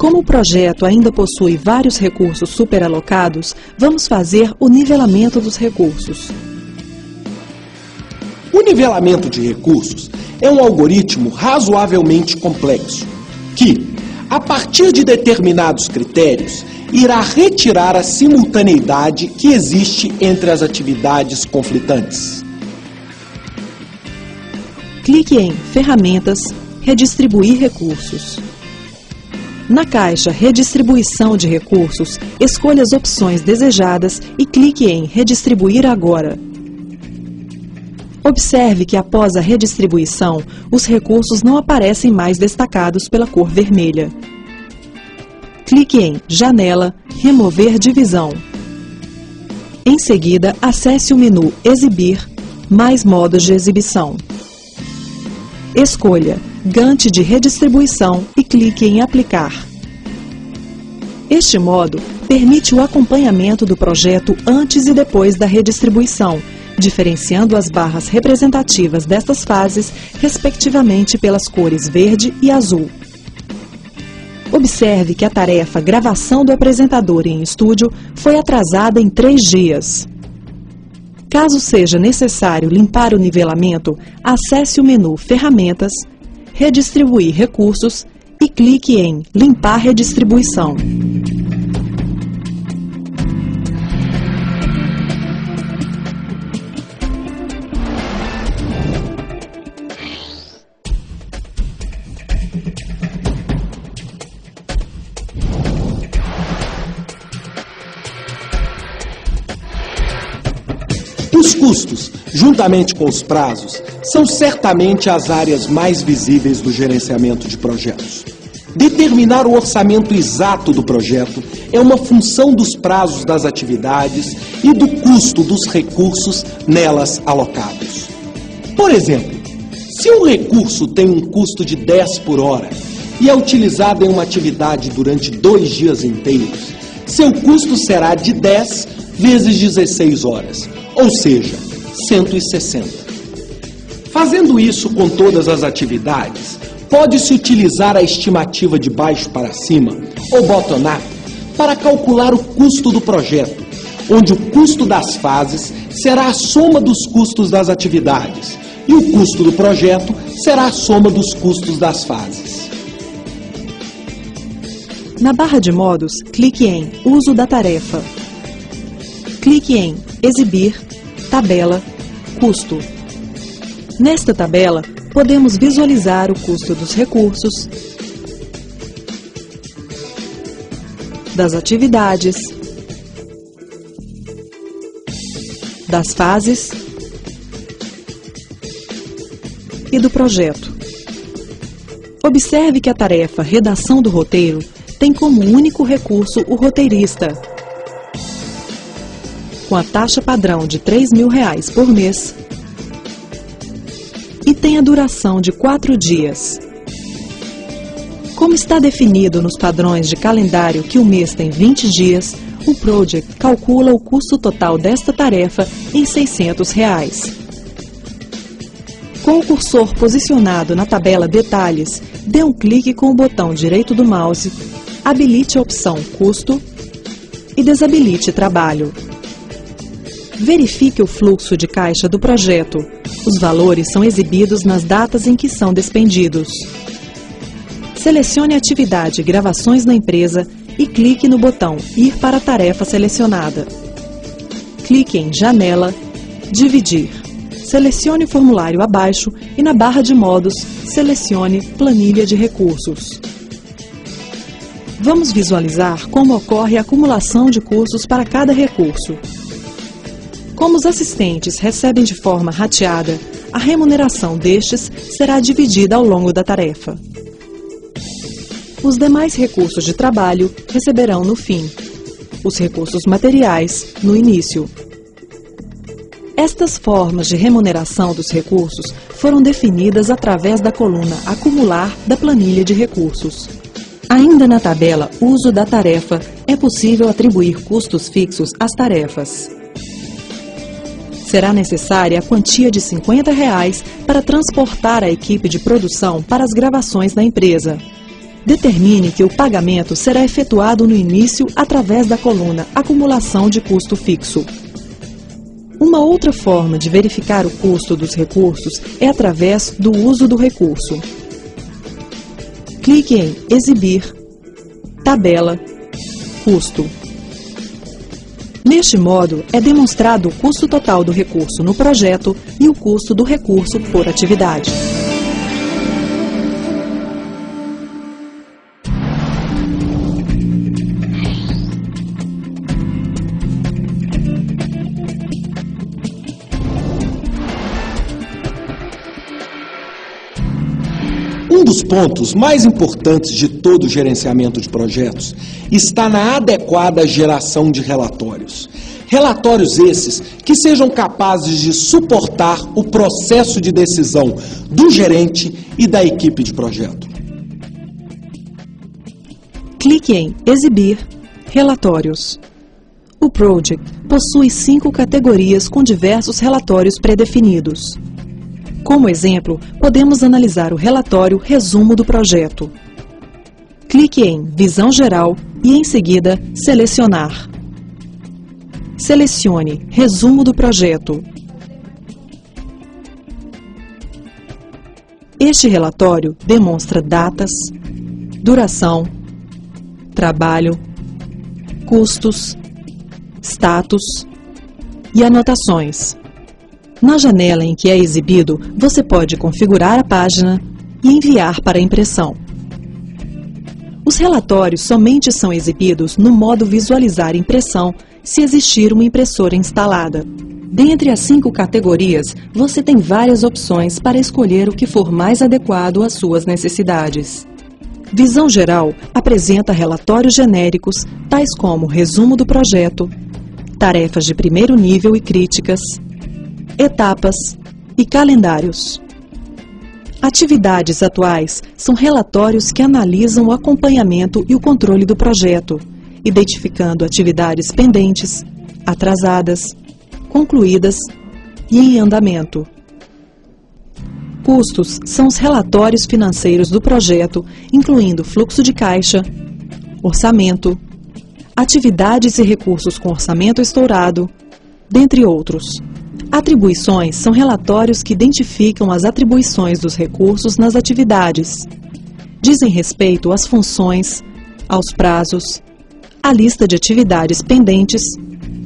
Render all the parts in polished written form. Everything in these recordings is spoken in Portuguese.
Como o projeto ainda possui vários recursos superalocados, vamos fazer o nivelamento dos recursos. O nivelamento de recursos é um algoritmo razoavelmente complexo, que, a partir de determinados critérios, irá retirar a simultaneidade que existe entre as atividades conflitantes. Clique em Ferramentas, Redistribuir recursos. Na caixa Redistribuição de recursos, escolha as opções desejadas e clique em Redistribuir agora. Observe que após a redistribuição, os recursos não aparecem mais destacados pela cor vermelha. Clique em Janela, Remover divisão. Em seguida, acesse o menu Exibir, mais modos de exibição. Escolha Gantt de redistribuição e clique em Aplicar. Este modo permite o acompanhamento do projeto antes e depois da redistribuição, diferenciando as barras representativas destas fases, respectivamente pelas cores verde e azul. Observe que a tarefa Gravação do apresentador em estúdio foi atrasada em 3 dias. Caso seja necessário limpar o nivelamento, acesse o menu Ferramentas, Redistribuir recursos e clique em Limpar redistribuição. Os custos, juntamente com os prazos, são certamente as áreas mais visíveis do gerenciamento de projetos. Determinar o orçamento exato do projeto é uma função dos prazos das atividades e do custo dos recursos nelas alocados. Por exemplo, se um recurso tem um custo de 10 por hora e é utilizado em uma atividade durante 2 dias inteiros, seu custo será de 10 vezes 16 horas, ou seja, 160. Fazendo isso com todas as atividades, pode-se utilizar a estimativa de baixo para cima, ou bottom-up, para calcular o custo do projeto, onde o custo das fases será a soma dos custos das atividades, e o custo do projeto será a soma dos custos das fases. Na barra de modos, clique em Uso da tarefa. Clique em Exibir, Tabela, Custo. Nesta tabela, podemos visualizar o custo dos recursos, das atividades, das fases e do projeto. Observe que a tarefa Redação do roteiro tem como único recurso o roteirista, com a taxa padrão de R$ 3.000 por mês e tem a duração de 4 dias. Como está definido nos padrões de calendário que o mês tem 20 dias, o Project calcula o custo total desta tarefa em R$ 600. Com o cursor posicionado na tabela Detalhes, dê um clique com o botão direito do mouse, habilite a opção Custo e desabilite Trabalho. Verifique o fluxo de caixa do projeto. Os valores são exibidos nas datas em que são despendidos. Selecione a atividade Gravações na empresa e clique no botão Ir para a tarefa selecionada. Clique em Janela, Dividir. Selecione o formulário abaixo e na barra de modos, selecione Planilha de recursos. Vamos visualizar como ocorre a acumulação de custos para cada recurso. Como os assistentes recebem de forma rateada, a remuneração destes será dividida ao longo da tarefa. Os demais recursos de trabalho receberão no fim, os recursos materiais no início. Estas formas de remuneração dos recursos foram definidas através da coluna Acumular da planilha de recursos. Ainda na tabela Uso da tarefa, é possível atribuir custos fixos às tarefas. Será necessária a quantia de R$ 50 para transportar a equipe de produção para as gravações da empresa. Determine que o pagamento será efetuado no início através da coluna Acumulação de custo fixo. Uma outra forma de verificar o custo dos recursos é através do uso do recurso. Clique em Exibir, Tabela, Custo. Neste modo, é demonstrado o custo total do recurso no projeto e o custo do recurso por atividade. Um dos pontos mais importantes de todo o gerenciamento de projetos está na adequada geração de relatórios. Relatórios esses que sejam capazes de suportar o processo de decisão do gerente e da equipe de projeto. Clique em Exibir, Relatórios. O Project possui 5 categorias com diversos relatórios pré-definidos. Como exemplo, podemos analisar o relatório Resumo do projeto. Clique em Visão Geral e, em seguida, Selecionar. Selecione Resumo do projeto. Este relatório demonstra datas, duração, trabalho, custos, status e anotações. Na janela em que é exibido, você pode configurar a página e enviar para impressão. Os relatórios somente são exibidos no modo Visualizar impressão se existir uma impressora instalada. Dentre as 5 categorias, você tem várias opções para escolher o que for mais adequado às suas necessidades. Visão Geral apresenta relatórios genéricos, tais como resumo do projeto, tarefas de primeiro nível e críticas, etapas e calendários. Atividades atuais são relatórios que analisam o acompanhamento e o controle do projeto, identificando atividades pendentes, atrasadas, concluídas e em andamento. Custos são os relatórios financeiros do projeto, incluindo fluxo de caixa, orçamento, atividades e recursos com orçamento estourado, dentre outros. Atribuições são relatórios que identificam as atribuições dos recursos nas atividades. Dizem respeito às funções, aos prazos, à lista de atividades pendentes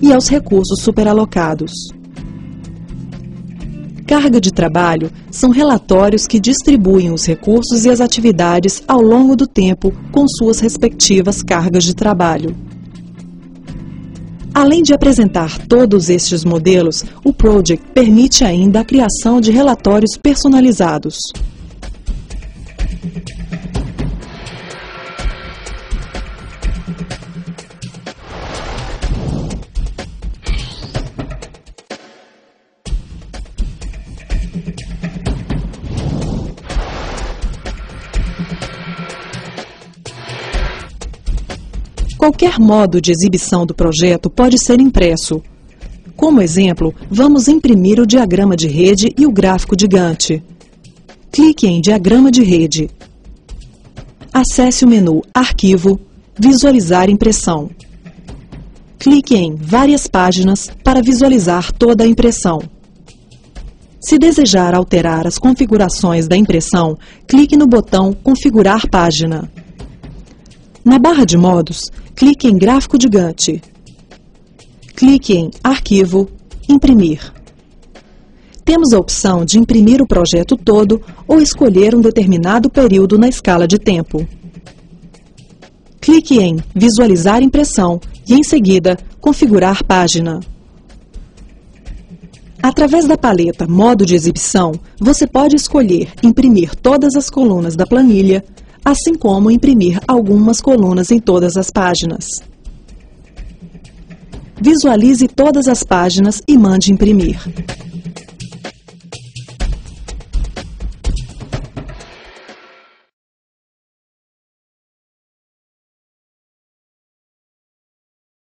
e aos recursos superalocados. Carga de trabalho são relatórios que distribuem os recursos e as atividades ao longo do tempo com suas respectivas cargas de trabalho. Além de apresentar todos estes modelos, o Project permite ainda a criação de relatórios personalizados. Qualquer modo de exibição do projeto pode ser impresso. Como exemplo, vamos imprimir o diagrama de rede e o gráfico de Gantt. Clique em Diagrama de rede. Acesse o menu Arquivo, Visualizar impressão. Clique em Várias páginas para visualizar toda a impressão. Se desejar alterar as configurações da impressão, clique no botão Configurar página. Na barra de modos, clique em Gráfico de Gantt. Clique em Arquivo, Imprimir. Temos a opção de imprimir o projeto todo ou escolher um determinado período na escala de tempo. Clique em Visualizar impressão e, em seguida, Configurar página. Através da paleta Modo de exibição, você pode escolher imprimir todas as colunas da planilha, assim como imprimir algumas colunas em todas as páginas. Visualize todas as páginas e mande imprimir.